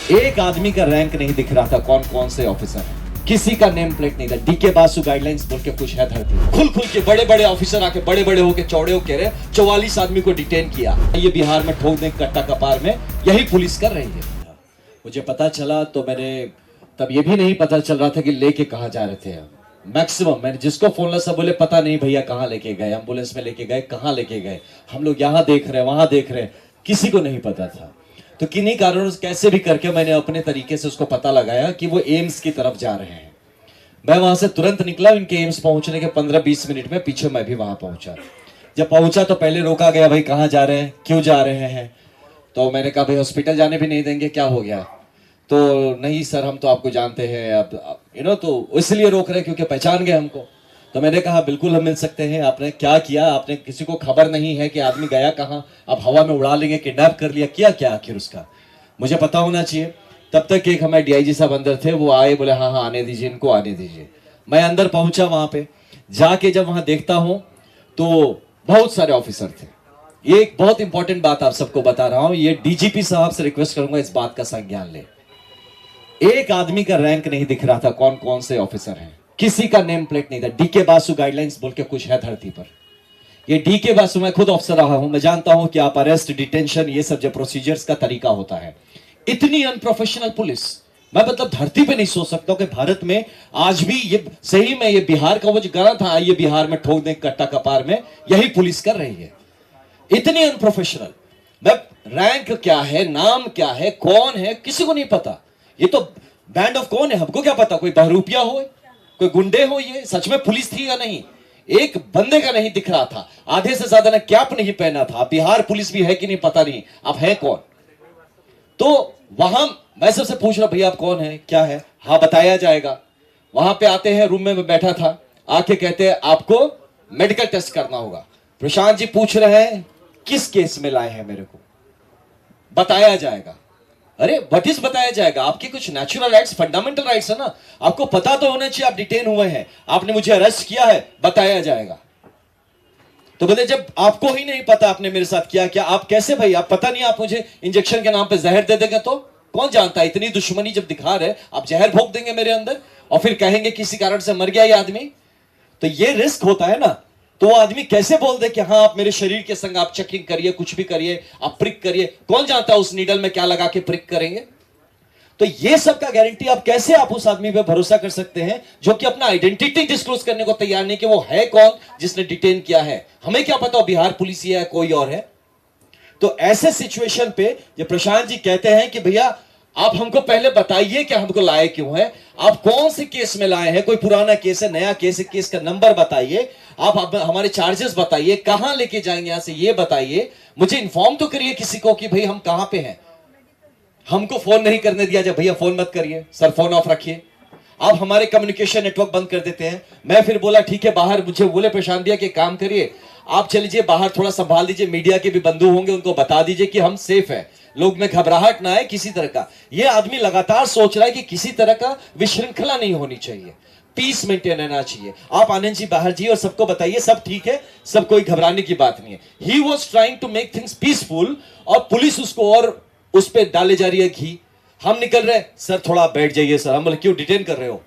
एक आदमी का रैंक नहीं दिख रहा था, कौन कौन से ऑफिसर हैं, किसी का नेम प्लेट नहीं था। डीके बासु गाइडलाइंस बोल के कुछ है धरती, खुल खुल के बड़े बड़े ऑफिसर आके बड़े बड़े होके चौड़े हो कह रहे 44 आदमी को डिटेन किया। ये बिहार में ठोक दें कट्टा कपार में, यही पुलिस कर रही है। मुझे पता चला तो मैंने तब ये भी नहीं पता चल रहा था कि लेके कहाँ जा रहे थे। मैक्सिमम मैंने जिसको फोन लगा सब बोले पता नहीं भैया कहाँ लेके गए, एम्बुलेंस में लेके गए, कहाँ लेके गए, हम लोग यहाँ देख रहे हैं वहां देख रहे हैं, किसी को नहीं पता था। तो किन्हीं कारणों से कैसे भी करके मैंने अपने तरीके से उसको पता लगाया कि वो एम्स की तरफ जा रहे हैं। मैं वहां से तुरंत निकला, इनके एम्स पहुंचने के 15-20 मिनट में पीछे मैं भी वहां पहुंचा। जब पहुंचा तो पहले रोका गया, भाई कहाँ जा रहे हैं, क्यों जा रहे हैं। तो मैंने कहा भाई हॉस्पिटल जाने भी नहीं देंगे, क्या हो गया। तो नहीं सर हम तो आपको जानते हैं, अब तो इसलिए रोक रहे हैं क्योंकि पहचान गए हमको। तो मैंने कहा बिल्कुल हम मिल सकते हैं। आपने क्या किया, आपने किसी को खबर नहीं है कि आदमी गया कहाँ, आप हवा में उड़ा लेंगे, किडनैप कर लिया, किया क्या आखिर उसका, मुझे पता होना चाहिए। तब तक एक हमारे डीआईजी साहब अंदर थे, वो आए, बोले हाँ हाँ आने दीजिए इनको, आने दीजिए। मैं अंदर पहुंचा, वहां पे जाके जब वहां देखता हूं तो बहुत सारे ऑफिसर थे। ये एक बहुत इंपॉर्टेंट बात आप सबको बता रहा हूं, ये डीजीपी साहब से रिक्वेस्ट करूंगा इस बात का संज्ञान ले। एक आदमी का रैंक नहीं दिख रहा था, कौन कौन से ऑफिसर हैं, किसी का नेम प्लेट नहीं था। डीके बासु गाइडलाइंस बोल के कुछ है धरती पर। ये डीके बासु, मैं खुद ऑफिसर रहा हूं, मैं जानता हूं कि आप अरेस्ट, डिटेंशन, ये सब जो प्रोसीजर्स का तरीका होता है, इतनी अनप्रोफेशनल पुलिस मैं मतलब धरती पे नहीं सोच सकता हूं कि भारत में आज भी ये सही में ये बिहार का वो जो गाना था, ये बिहार में ठोक दें कट्टा कपार में, यही पुलिस कर रही है। इतनी अनप्रोफेशनल। मैं रैंक क्या है, नाम क्या है, कौन है, किसी को नहीं पता। ये तो बैंड ऑफ कौन है, हमको क्या पता, कोई बहरूपिया हो, कोई गुंडे हो, ये सच में पुलिस थी या नहीं। एक बंदे का नहीं दिख रहा था, आधे से ज्यादा ने कैप नहीं पहना था। बिहार पुलिस भी है कि नहीं पता नहीं, आप है कौन। तो वहां मैं सबसे पूछ रहा भैया आप कौन है, क्या है, हाँ बताया जाएगा। वहां पे आते हैं, रूम में मैं बैठा था, आके कहते हैं आपको मेडिकल टेस्ट करना होगा। प्रशांत जी पूछ रहे हैं किस केस में लाए हैं मेरे को, बताया जाएगा। अरे व्हाट इज बताया जाएगा, आपके कुछ नेचुरल राइट्स, फंडामेंटल राइट्स है ना, आपको पता तो होना चाहिए आप डिटेन हुए हैं, आपने मुझे अरेस्ट किया है, बताया जाएगा। तो बोले जब आपको ही नहीं पता आपने मेरे साथ किया क्या, आप कैसे भाई, आप पता नहीं, आप मुझे इंजेक्शन के नाम पे जहर दे देंगे तो कौन जानता है। इतनी दुश्मनी जब दिखा रहे, आप जहर भोंक देंगे मेरे अंदर और फिर कहेंगे किसी कारण से मर गया ये आदमी। तो ये रिस्क होता है ना। तो वो आदमी कैसे बोल दे कि हाँ आप मेरे शरीर के संग आप चेकिंग करिए, कुछ भी करिए, आप प्रिक करिए, कौन जानता है उस नीडल में क्या लगा के प्रिक करेंगे। तो ये सब का गारंटी आप कैसे आप उस आदमी पे भरोसा कर सकते हैं जो कि अपना आइडेंटिटी डिस्क्लोज करने को तैयार नहीं कि वो है कौन जिसने डिटेन किया है। हमें क्या पता बिहार पुलिस है कोई और है। तो ऐसे सिचुएशन पे ये प्रशांत जी कहते हैं कि भैया आप हमको पहले बताइए कि हमको लाए क्यों है, आप कौन से केस में लाए हैं, कोई पुराना केस है, नया केस है, केस का नंबर बताइए, आप हमारे चार्जेस बताइए, कहां लेके जाएंगे यहां से ये बताइए, मुझे इन्फॉर्म तो करिए किसी को कि भाई हम कहां पे हैं। हमको फोन नहीं करने दिया जाए, भैया फोन मत करिए सर, फोन ऑफ रखिए। आप हमारे कम्युनिकेशन नेटवर्क बंद कर देते हैं। मैं फिर बोला ठीक है बाहर, मुझे बोले प्रशांत भैया कि काम करिए आप चल लीजिए बाहर, थोड़ा संभाल दीजिए, मीडिया के भी बंधु होंगे उनको बता दीजिए कि हम सेफ है, लोग में घबराहट ना आए किसी तरह का। ये आदमी लगातार सोच रहा है कि किसी तरह का विश्रृंखला नहीं होनी चाहिए, पीस मेंटेन रहना चाहिए। आप आनंद जी बाहर जी और सबको बताइए सब ठीक है, सब कोई घबराने की बात नहीं है। He was trying to make things peaceful और पुलिस उसको और उस पर डाले जा रही है घी। हम निकल रहे सर थोड़ा बैठ जाइए सर, हम बोले क्यों डिटेन कर रहे हो,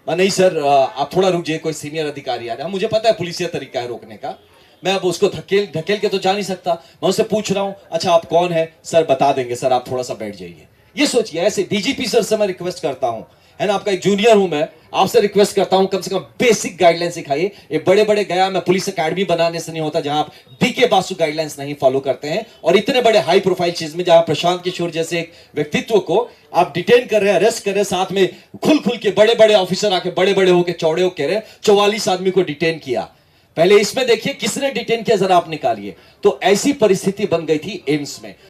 नहीं सर आप थोड़ा रुक जाइए, कोई सीनियर अधिकारी आ रहा है। मुझे पता है पुलिसिया तरीका है रोकने का, मैं अब उसको धकेल के तो जा नहीं सकता। मैं उससे पूछ रहा हूं अच्छा आप कौन है, सर बता देंगे सर, आप थोड़ा सा बैठ जाइए। ये सोचिए, ऐसे डीजीपी सर से मैं रिक्वेस्ट करता हूं, है ना, आपका एक जूनियर हूं मैं, आपसे रिक्वेस्ट करता हूं कम से कम बेसिक गाइडलाइन सिखाइए। ये बड़े बड़े गया मैं पुलिस अकेडमी बनाने से नहीं होता जहां आप डीके बासु गाइडलाइंस नहीं फॉलो करते हैं, और इतने बड़े हाई प्रोफाइल चीज में जहां प्रशांत किशोर जैसे एक व्यक्तित्व को आप डिटेन कर रहे हैं, अरेस्ट कर रहे हैं, साथ में खुल खुल के बड़े बड़े ऑफिसर आके बड़े बड़े होके चौड़े हो कह रहे 44 आदमी को डिटेन किया। पहले इसमें देखिए किसने डिटेन किया, जरा आप निकालिए। तो ऐसी परिस्थिति बन गई थी एम्स में।